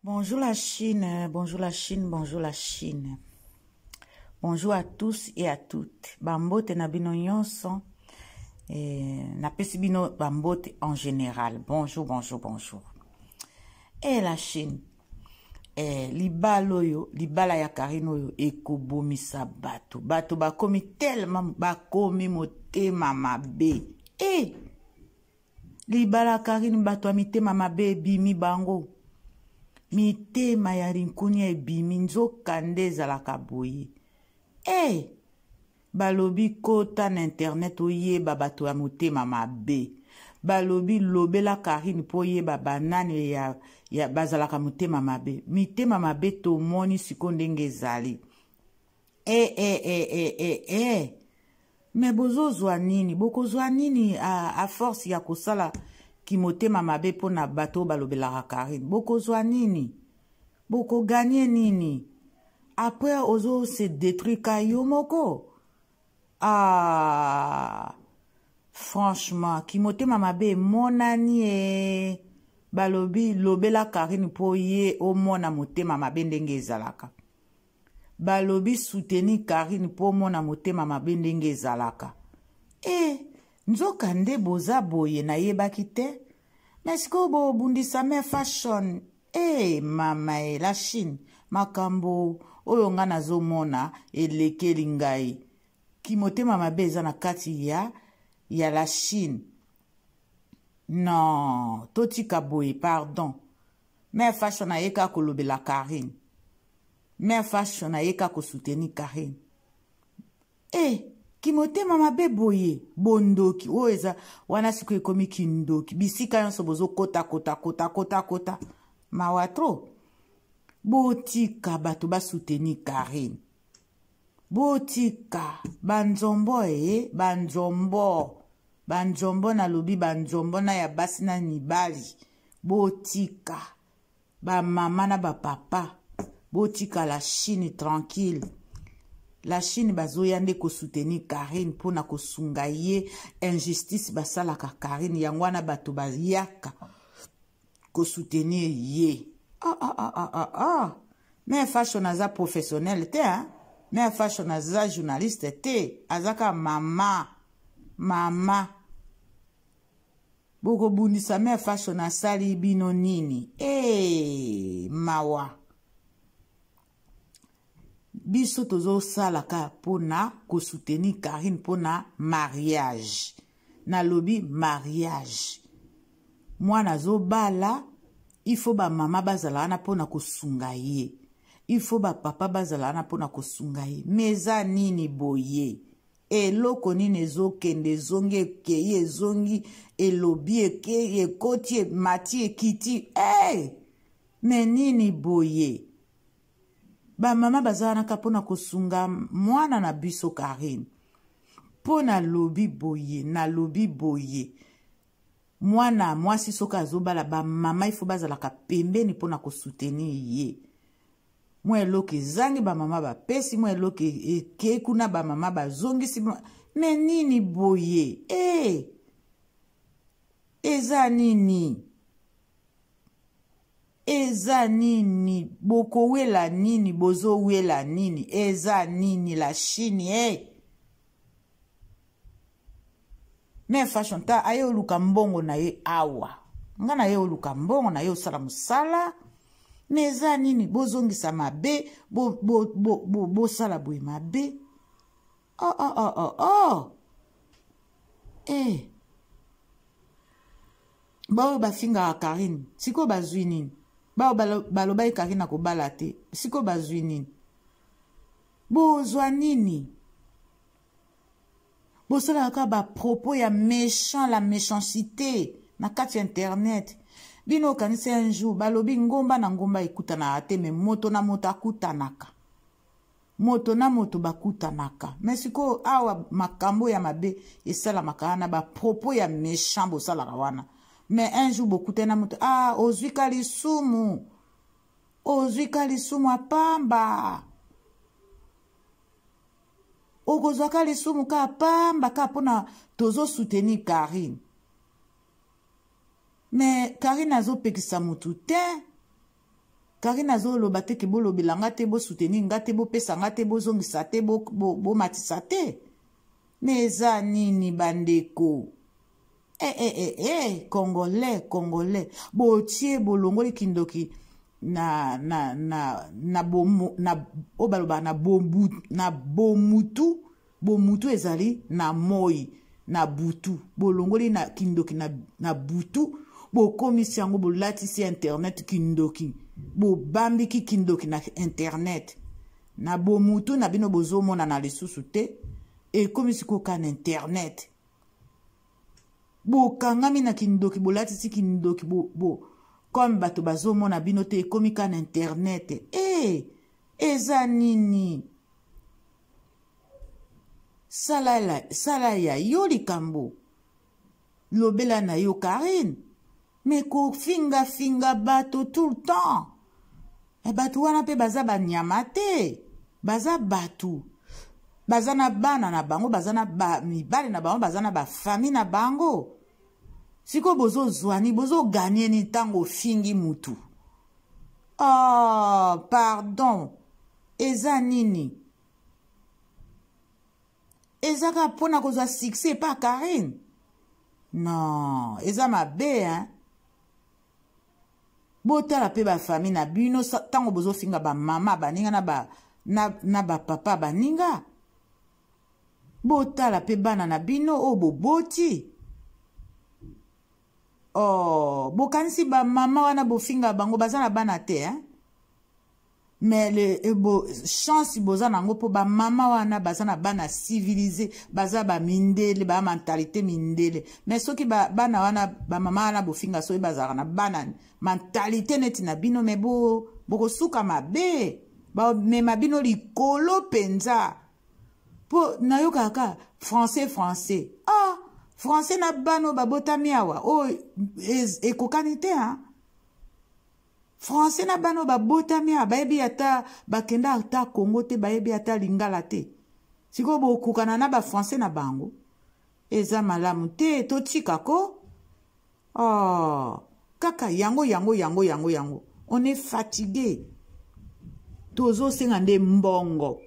Bonjour la Chine, bonjour la Chine, bonjour la Chine. Bonjour à tous et à toutes. Bambote na bino nyonso. Na pesi bino bambote en général. Bonjour, bonjour, bonjour. Et la Chine. Libala ya Karine yo ekobomisa bato. Bato bakomi tellement bakomi motema mabe. Libala Karine bato mitema mabe bimi bango. Mitema ya rinkunya ebimi nzokande ezalaka boye. Balobi kota na internet oyeba bato ya motema mabe. Balobi lobela Karine po yeba banane ya bazalaka motema mabe. Mitema mabe tomoni siko ndenge ezali. Me bozozwa nini? Bokozwa nini a force ya kosala ki motema mabe po na bato balobelaka Karine? Bokozwa nini? Boko gagner nini? Après ozo se détruire kayo moko. Franchement, ki motema mabe monani balobi lobela Karine po ye o mona motema mabe ndenge ezalaka. Balobi soutenir Karine po mona motema mabe ndenge ezalaka. Nzokande boza boye na yebaki te. Mesko bo bundisa me fashion. Mama la Chine. Makambo oyo nga nazomona elekeli ngai. Ki motema mabe eza na kati ya la Chine. Non, totika boye, pardon. Me fashion na yeka kolobela Karine. Me fashion na yeka ko soutenir Karine. Ki motema mabe boye, bondoki, eza wana siku ekomi kindoki, bisika yonso bozo kota. Mawatro. Botika bato ba soutenir Karine. Botika, banzombo banzombo na lobi banzombo na ya basi na mibali. Botika, ba mama na ba papa. Botika la Chine tranquille. La Chine bazoya nde ko soutenir Karine pona ko sunga ye injustice basalaka Karine yangwana bato bayaka ko soutenir ye. Mais fashion aza professionnel te, mais fashion aza journaliste te, azaka mama. Boko bundisa mais fashion asali bino nini. Mawa. Biso tozo salaka pona ko soutenir Karine pona mariage. Na lobi mariage. Mwana zo bala, il faut ba mama bazala ana pona ko sunga ye. Il faut ba papa bazala ana pona ko sunga ye. Meza nini boye. Eloko nini ezokende zongi keye zongi elobi eke koti mati ekiti. Me nini boye. Ba mama bazala naka pona ko sunga mwana na biso Karine. Pona lobi boye, na lobi boye. Mwana mwasi soka azobala ba mama ifo bazala ka pembeni pona ko soutenir ye. Mwa eloke zangi ba mama ba pesi, mwa eloke ekekuna ba mama ba zongi si me nini boye. Eza nini? Eza nini? Boko wela nini? Bozo wela nini? Eza nini la Chine? Me fashion ta ayo luka mbongo na ye awa. Nga na ye luka mbongo na ye osala musala. Meza nini bozongisa mabe. Bo sala boye mabe. Bao bafinga Karine. Siko bazwi nini. Bao balobai Karine ako balate. Siko bazwi nini. Bozwa nini. Bosala ka ba propos ya méchant, la méchanceté na kati internet. Bino kanise un jour balobi ngomba na ngomba ekutana ate me moto na moto akutanaka. Moto na moto bakutanaka. Mais siko awa makambo ya mabe esala makana ba propos ya méchant bosala wana. Mais un jour bokute na moto ozwika lisumu. Ozwika lisumu apamba. Okozwaka lisumu ka pamba ka pona tozo soutenir Karine. Mais Karine azo pekisa mutu te. Karine azoloba te ke bolobela nga te, bo soutenir nga te, bo pesa nga te, bo zongisa te, bo matisa te. Mais eza nini bandeko? Congolais. Botie bolongoli kindoki na bomutu ezali na moi na butu. Bolongoli na kindoki na butu. Bokomisi yango bolatisi internet kindoki. Bobambiki kindoki na internet. Na bomutu na bino bozomona na lisusu te. E komisi koka na internet. Bokangami na kindoki bolatisi kindoki comme bato bazomona bino te komika na internet. Eza nini? Sala ya yo likambo. Lobela na yo Karine. Mais ko finga bato tout le temps. E bato wana pe baza banyama te. Baza bato. Baza na bana na bango, baza na mibali na bango, baza na ba famille na bango. Siko bozo zwani, bozo gagner ni tango fingi mutu. Oh, pardon. Eza nini? Eza ka pona kozwa succès pa Karine? Non, eza mabe, hein? Botala pe ba famille na bino tango bozo finga ba mama baninga na ba papa baninga. Botala pe bana na bino o boboti. Oh, bokanisi ba mama wana bofinga bango bazana bana te, hein? Mais chance boza nango po ba mama wana bazana bana civilisé, baza ba mindele, ba mentalité mindele. Mais soki bana wana ba mama wana bofinga so bazana na bana mentalité neti na bino me boko suka mabe. Ba me mabino likolo penza. Po na yo kaka français. Ah, français na bano babota miawa. Oh, ekokanite, hein? Français na bano babota miawa. Baebi ata bakenda ata Congo te, baebi ata lingala te. Siko bokukana na ba français na bango. Eza malamu te, totika ko. Oh, kaka yango. On est fatigué. Tozo sengande mbongo.